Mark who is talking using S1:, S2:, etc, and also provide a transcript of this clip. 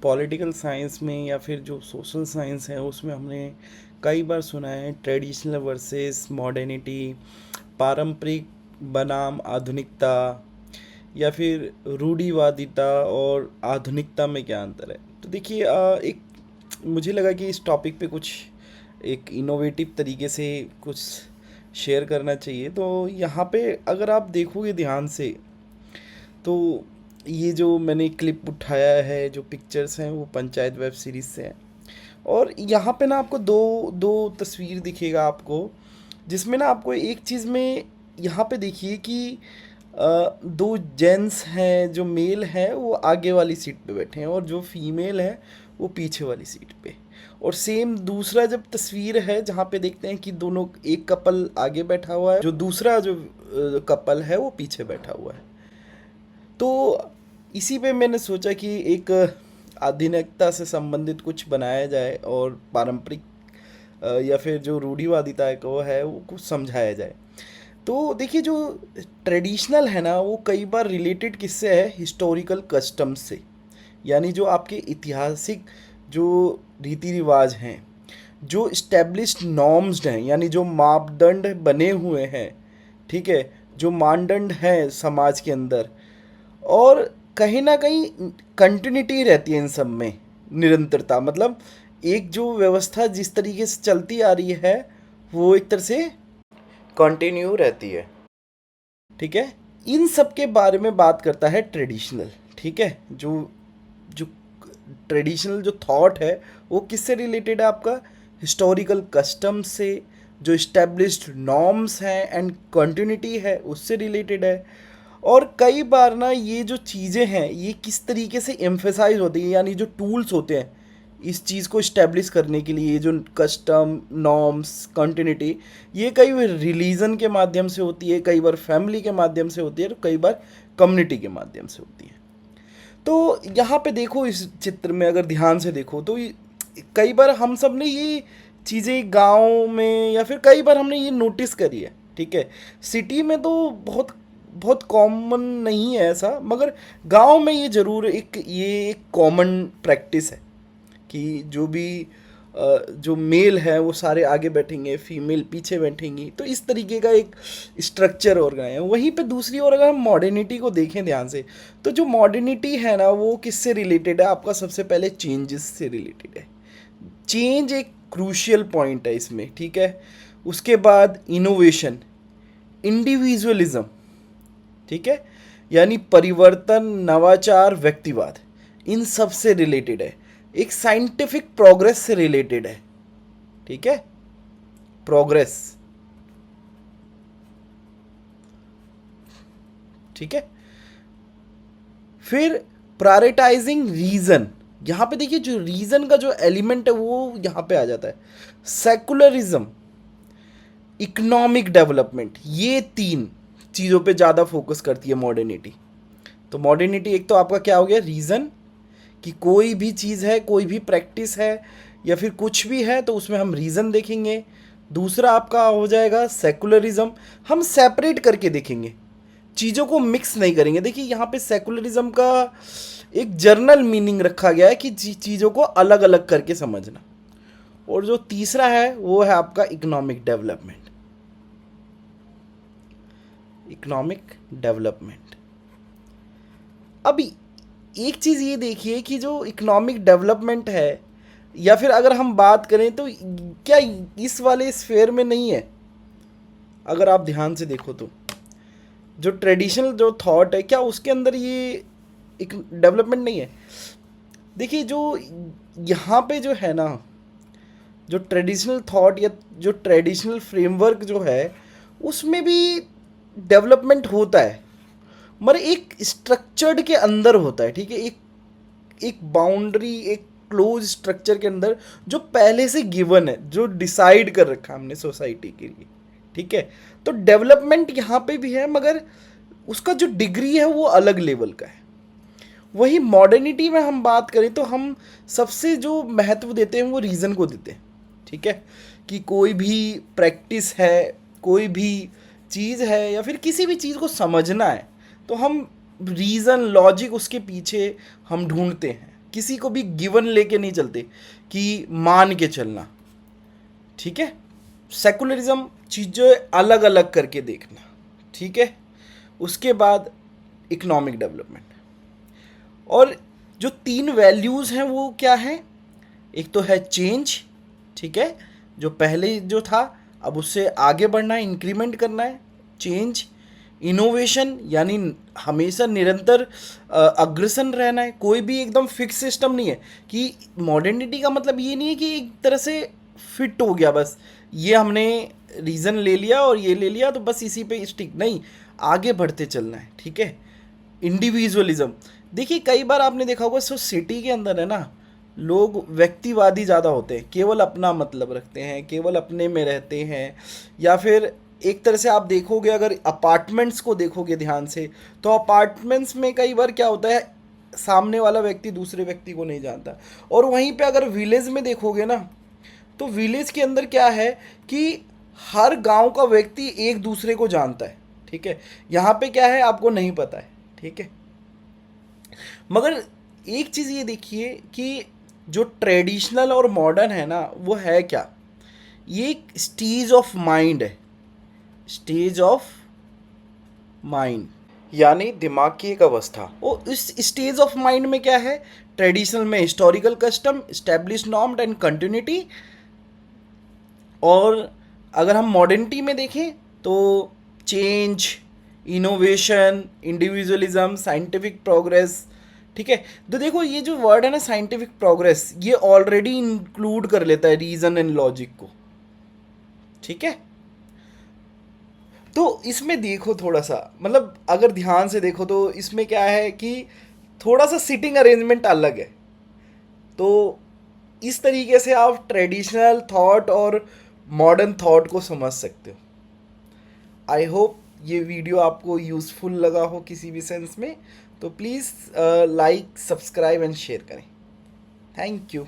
S1: Political science में या फिर जो सोशल साइंस है उसमें हमने कई बार सुना है ट्रेडिशनल वर्सेस मॉडर्निटी, पारंपरिक बनाम आधुनिकता, या फिर रूढ़िवादिता और आधुनिकता में क्या अंतर है। तो देखिए एक मुझे लगा कि इस टॉपिक पे कुछ एक इनोवेटिव तरीके से कुछ शेयर करना चाहिए। तो यहाँ पे अगर आप देखोगे ध्यान से, तो ये जो मैंने क्लिप उठाया है, जो पिक्चर्स हैं वो पंचायत वेब सीरीज़ से हैं। और यहाँ पे ना आपको दो दो तस्वीर दिखेगा आपको, जिसमें ना आपको एक चीज़ में यहाँ पे देखिए कि दो जेंट्स हैं, जो मेल है वो आगे वाली सीट पे बैठे हैं और जो फीमेल है वो पीछे वाली सीट पे। और सेम दूसरा जब तस्वीर है जहाँ पे देखते हैं कि दोनों, एक कपल आगे बैठा हुआ है, जो दूसरा जो कपल है वो पीछे बैठा हुआ है। तो इसी पे मैंने सोचा कि एक आधुनिकता से संबंधित कुछ बनाया जाए और पारंपरिक या फिर जो रूढ़िवादिता को है वो कुछ समझाया जाए। तो देखिए जो ट्रेडिशनल है ना वो कई बार रिलेटेड किससे है, हिस्टोरिकल कस्टम्स से। यानी जो आपके ऐतिहासिक जो रीति रिवाज हैं, जो इस्टेब्लिश्ड नॉर्म्स हैं, यानी जो मापदंड बने हुए हैं, ठीक है, जो मानदंड हैं समाज के अंदर। और कहीं ना कहीं कंटिन्यूटी रहती है इन सब में, निरंतरता, मतलब एक जो व्यवस्था जिस तरीके से चलती आ रही है वो एक तरह से कंटिन्यू रहती है। ठीक है, इन सब के बारे में बात करता है ट्रेडिशनल। ठीक है, जो जो ट्रेडिशनल जो थॉट है वो किससे रिलेटेड है, आपका हिस्टोरिकल कस्टम से, जो इस्टेब्लिश्ड नॉर्म्स हैं एंड कंटिन्यूटी है उससे रिलेटेड है। और कई बार ना ये जो चीज़ें हैं ये किस तरीके से एम्फेसाइज होती है, यानी जो टूल्स होते हैं इस चीज़ को इस्टेब्लिश करने के लिए, ये जो कस्टम नॉर्म्स कंटिन्यूटी, ये कई बार रिलीजन के माध्यम से होती है, कई बार फैमिली के माध्यम से होती है और कई बार कम्युनिटी के माध्यम से होती है। तो यहाँ पे देखो इस चित्र में अगर ध्यान से देखो तो कई बार हम सब ने ये चीज़ें गांव में या फिर कई बार हमने ये नोटिस करी है। ठीक है, सिटी में तो बहुत बहुत कॉमन नहीं है ऐसा, मगर गांव में ये ज़रूर एक कॉमन प्रैक्टिस है कि जो भी जो मेल है वो सारे आगे बैठेंगे, फीमेल पीछे बैठेंगी। तो इस तरीके का एक स्ट्रक्चर ऑर्गन है। वहीं पे दूसरी ओर अगर हम मॉडर्निटी को देखें ध्यान से, तो जो मॉडर्निटी है ना वो किससे रिलेटेड है, आपका सबसे पहले चेंजेस से रिलेटेड है। चेंज एक क्रूशियल पॉइंट है इसमें। ठीक है, उसके बाद इनोवेशन, इंडिविजुअलिज्म, ठीक है, यानी परिवर्तन, नवाचार, व्यक्तिवाद, इन सब से रिलेटेड है। एक साइंटिफिक प्रोग्रेस से रिलेटेड है। ठीक है, प्रोग्रेस, ठीक है। फिर प्रायोरिटाइजिंग रीजन, यहां पे देखिए जो रीजन का जो एलिमेंट है वो यहां पे आ जाता है। सेकुलरिज्म, इकोनॉमिक डेवलपमेंट, ये तीन चीज़ों पे ज़्यादा फोकस करती है मॉडर्निटी। तो मॉडर्निटी एक तो आपका क्या हो गया, रीज़न, कि कोई भी चीज़ है, कोई भी प्रैक्टिस है या फिर कुछ भी है तो उसमें हम रीज़न देखेंगे। दूसरा आपका हो जाएगा सेकुलरिज्म, हम सेपरेट करके देखेंगे, चीज़ों को मिक्स नहीं करेंगे। देखिए यहाँ पे सेकुलरिज्म का एक जर्नल मीनिंग रखा गया है कि चीज़ों को अलग अलग करके समझना। और जो तीसरा है वो है आपका इकोनॉमिक डेवलपमेंट। इकोनॉमिक डेवलपमेंट, अभी एक चीज़ ये देखिए कि जो इकोनॉमिक डेवलपमेंट है, या फिर अगर हम बात करें तो क्या इस वाले स्फेयर में नहीं है। अगर आप ध्यान से देखो तो जो ट्रेडिशनल जो थॉट है, क्या उसके अंदर ये एक डेवलपमेंट नहीं है। देखिए जो यहाँ पे जो है ना, जो ट्रेडिशनल थॉट या जो ट्रेडिशनल फ्रेमवर्क जो है उसमें भी डेवलपमेंट होता है, मगर एक स्ट्रक्चर्ड के अंदर होता है। ठीक है, एक एक बाउंड्री, एक क्लोज स्ट्रक्चर के अंदर जो पहले से गिवन है, जो डिसाइड कर रखा है हमने सोसाइटी के लिए। ठीक है, तो डेवलपमेंट यहाँ पे भी है मगर उसका जो डिग्री है वो अलग लेवल का है। वही मॉडर्निटी में हम बात करें तो हम सबसे जो महत्व देते हैं वो रीज़न को देते हैं। ठीक है, कि कोई भी प्रैक्टिस है, कोई भी चीज़ है या फिर किसी भी चीज़ को समझना है तो हम रीज़न, लॉजिक उसके पीछे हम ढूंढते हैं। किसी को भी गिवन लेके नहीं चलते कि मान के चलना, ठीक है। सेकुलरिज्म चीज़ें अलग अलग करके देखना, ठीक है। उसके बाद इकोनॉमिक डेवलपमेंट, और जो 3 वैल्यूज़ हैं वो क्या है, एक तो है चेंज, ठीक है, जो पहले जो था अब उससे आगे बढ़ना है, इंक्रीमेंट करना है, चेंज। इनोवेशन यानी हमेशा निरंतर अग्रसर रहना है, कोई भी एकदम फिक्स सिस्टम नहीं है कि मॉडर्निटी का मतलब ये नहीं है कि एक तरह से फिट हो गया बस, ये हमने रीज़न ले लिया और ये ले लिया तो बस इसी पे स्टिक नहीं, आगे बढ़ते चलना है, ठीक है। इंडिविजुअलिज्म, देखिए कई बार आपने देखा होगा सोसाइटी के अंदर है ना, लोग व्यक्तिवादी ज़्यादा होते हैं, केवल अपना मतलब रखते हैं, केवल अपने में रहते हैं, या फिर एक तरह से आप देखोगे अगर अपार्टमेंट्स को देखोगे ध्यान से, तो अपार्टमेंट्स में कई बार क्या होता है, सामने वाला व्यक्ति दूसरे व्यक्ति को नहीं जानता। और वहीं पे अगर विलेज में देखोगे ना, तो विलेज के अंदर क्या है कि हर गांव का व्यक्ति एक दूसरे को जानता है, ठीक है। यहाँ पे क्या है आपको नहीं पता है, ठीक है। मगर एक चीज़ ये देखिए कि जो ट्रेडिशनल और मॉडर्न है ना, वो है क्या, ये एक स्टेज ऑफ माइंड है, स्टेज ऑफ माइंड यानी दिमाग की एक अवस्था। वो इस स्टेज ऑफ माइंड में क्या है, ट्रेडिशनल में historical custom, establish norm and continuity, और अगर हम मॉडर्निटी में देखें तो change, innovation, individualism, scientific progress, ठीक है। तो देखो ये जो वर्ड है ना साइंटिफिक प्रोग्रेस, ये ऑलरेडी इंक्लूड कर लेता है रीजन एंड लॉजिक को, ठीक है। तो इसमें देखो थोड़ा सा, मतलब अगर ध्यान से देखो तो इसमें क्या है कि थोड़ा सा सिटिंग अरेंजमेंट अलग है। तो इस तरीके से आप ट्रेडिशनल थॉट और मॉडर्न थॉट को समझ सकते हो। आई होप ये वीडियो आपको यूज़फुल लगा हो किसी भी सेंस में, तो please like, subscribe and share करें। Thank you.